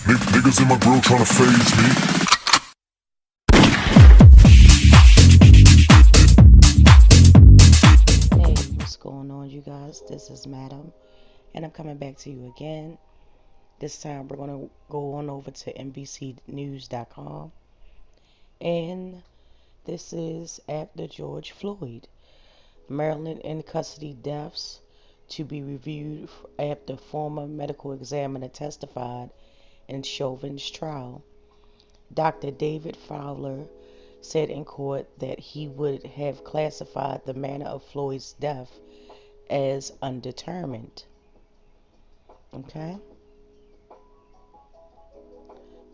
Niggas in my grill tryna phase me. Hey, what's going on, you guys? This is Madam, and I'm coming back to you again. This time we're going to go on over to NBCnews.com, and this is after George Floyd. Maryland in custody deaths to be reviewed after former medical examiner testified in Chauvin's trial. Dr. David Fowler said in court that he would have classified the manner of Floyd's death as undetermined. Okay.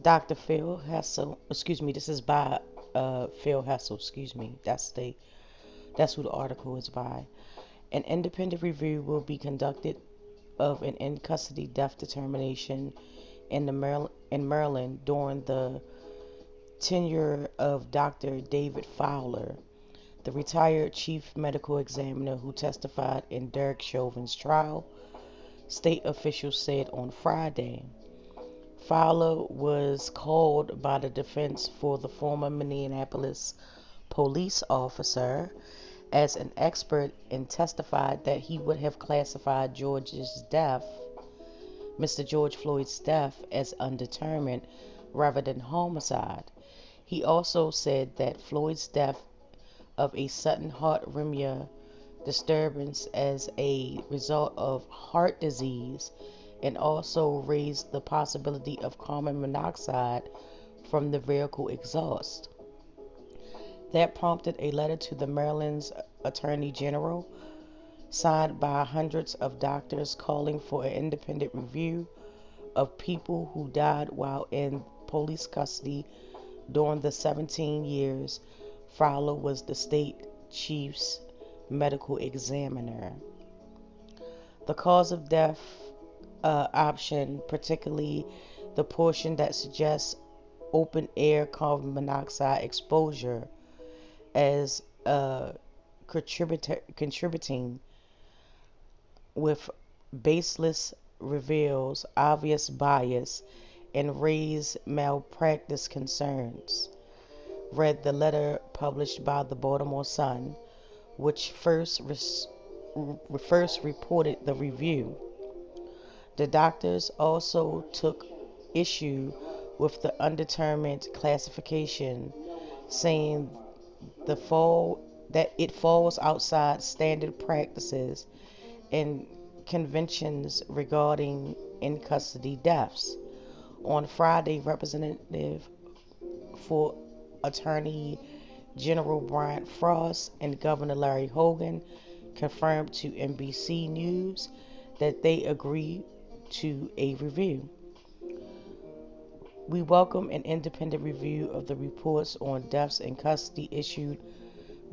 Dr. Phil Hessel, excuse me, this is by Phil Hessel, excuse me. That's who the article is by. An independent review will be conducted of an in custody death determination in Maryland during the tenure of Dr. David Fowler, the retired chief medical examiner who testified in Derek Chauvin's trial, state officials said on Friday. Fowler was called by the defense for the former Minneapolis police officer as an expert and testified that he would have classified Mr. George Floyd's death, as undetermined rather than homicide. He also said that Floyd's death of a sudden heart rhythm disturbance as a result of heart disease and also raised the possibility of carbon monoxide from the vehicle exhaust. That prompted a letter to the Maryland's Attorney General, signed by hundreds of doctors, calling for an independent review of people who died while in police custody during the 17 years Fowler was the state chief's medical examiner. The cause of death option, particularly the portion that suggests open air carbon monoxide exposure as contributing with baseless, reveals obvious bias and raise malpractice concerns, read the letter published by the Baltimore Sun, which first reported the review. The doctors also took issue with the undetermined classification, saying that it falls outside standard practices and conventions regarding in custody deaths. On Friday, Representative for Attorney General Brian Frost and Governor Larry Hogan confirmed to NBC News that they agree to a review. We welcome an independent review of the reports on deaths in custody issued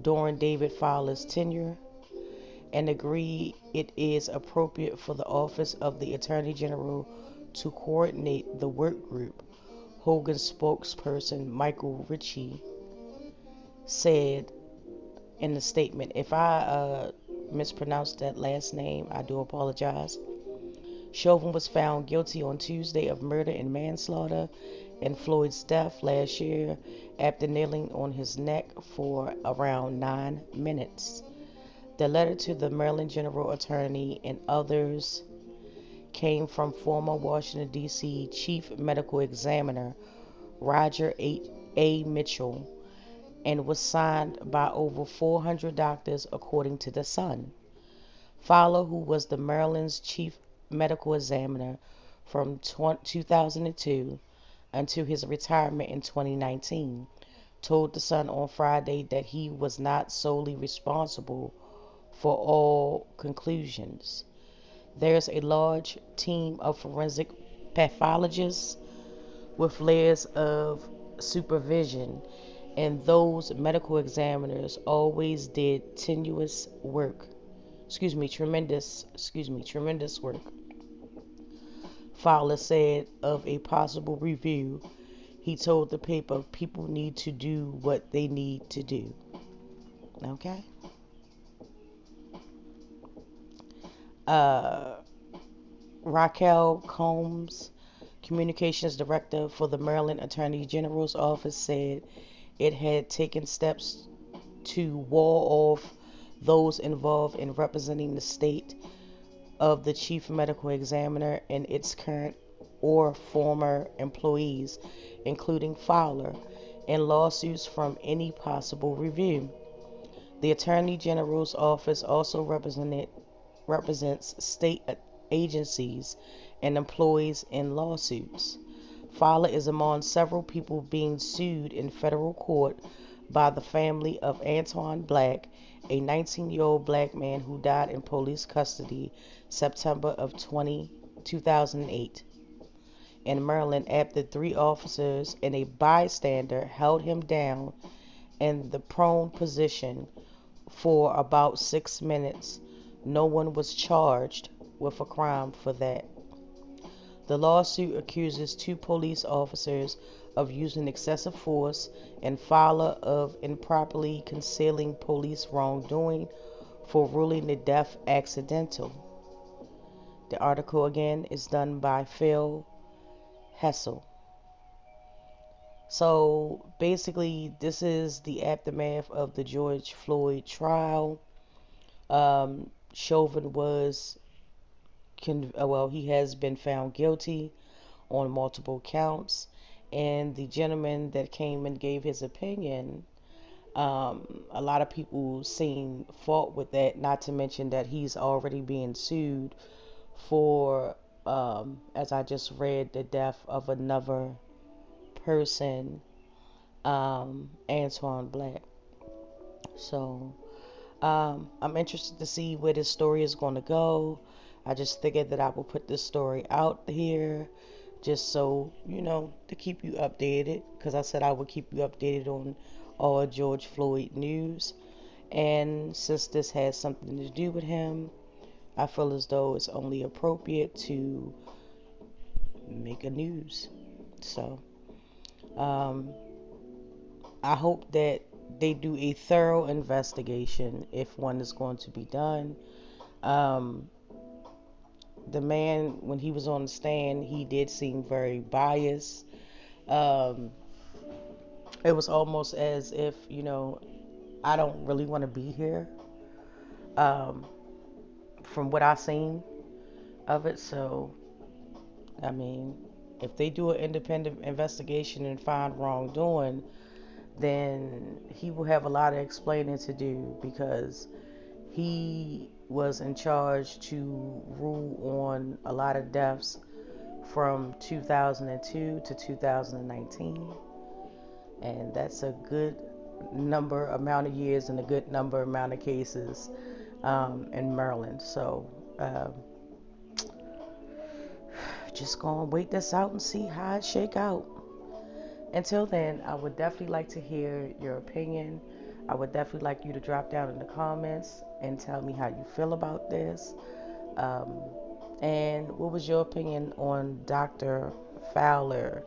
during David Fowler's tenure and agree it is appropriate for the Office of the Attorney General to coordinate the work group, Hogan's spokesperson Michael Ritchie said in the statement. If I mispronounced that last name, I do apologize. Chauvin was found guilty on Tuesday of murder and manslaughter in Floyd's death last year after kneeling on his neck for around 9 minutes. The letter to the Maryland General Attorney and others came from former Washington, D.C. Chief Medical Examiner Roger A. Mitchell and was signed by over 400 doctors, according to The Sun. Fowler, who was the Maryland's chief medical examiner from 2002 until his retirement in 2019, told The Sun on Friday that he was not solely responsible for all conclusions. There's a large team of forensic pathologists with layers of supervision, and those medical examiners always did tremendous work. Fowler said of a possible review. He told the paper people need to do what they need to do. Okay? Uh, Raquel Combs, communications director for the Maryland Attorney General's office said it had taken steps to wall off those involved in representing the state of the chief medical examiner and its current or former employees, including Fowler, in lawsuits from any possible review. The Attorney General's office also represents state agencies and employees in lawsuits. Fowler is among several people being sued in federal court by the family of Antoine Black, a 19-year-old black man who died in police custody September of 2008 in Maryland after 3 officers and a bystander held him down in the prone position for about 6 minutes. No one was charged with a crime for that. The lawsuit accuses 2 police officers of using excessive force and Fowler of improperly concealing police wrongdoing for ruling the death accidental. The article again is done by Phil Hessel. So basically, this is the aftermath of the George Floyd trial. Chauvin was, he has been found guilty on multiple counts, and the gentleman that came and gave his opinion, a lot of people seem fault with that, not to mention that he's already being sued for, as I just read, the death of another person, Antoine Black. So I'm interested to see where this story is going to go. I just figured that I will put this story out here just so, to keep you updated, because I said I would keep you updated on all George Floyd news. And since this has something to do with him, I feel as though it's only appropriate to make a news. So I hope that they do a thorough investigation if one is going to be done. The man, when he was on the stand, he did seem very biased. It was almost as if, I don't really want to be here, from what I seen of it. So, I mean, if they do an independent investigation and find wrongdoing, then he will have a lot of explaining to do, because he was in charge to rule on a lot of deaths from 2002 to 2019, and that's a good amount of years and a good amount of cases in Maryland. So just gonna wait this out and see how it shake out. Until then, I would definitely like to hear your opinion. I would definitely like you to drop down in the comments and tell me how you feel about this. And what was your opinion on Dr. Fowler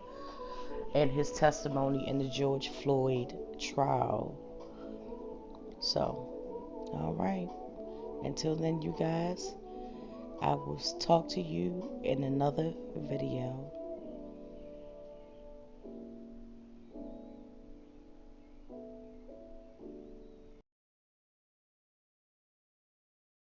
and his testimony in the George Floyd trial? So, all right. Until then, you guys, I will talk to you in another video.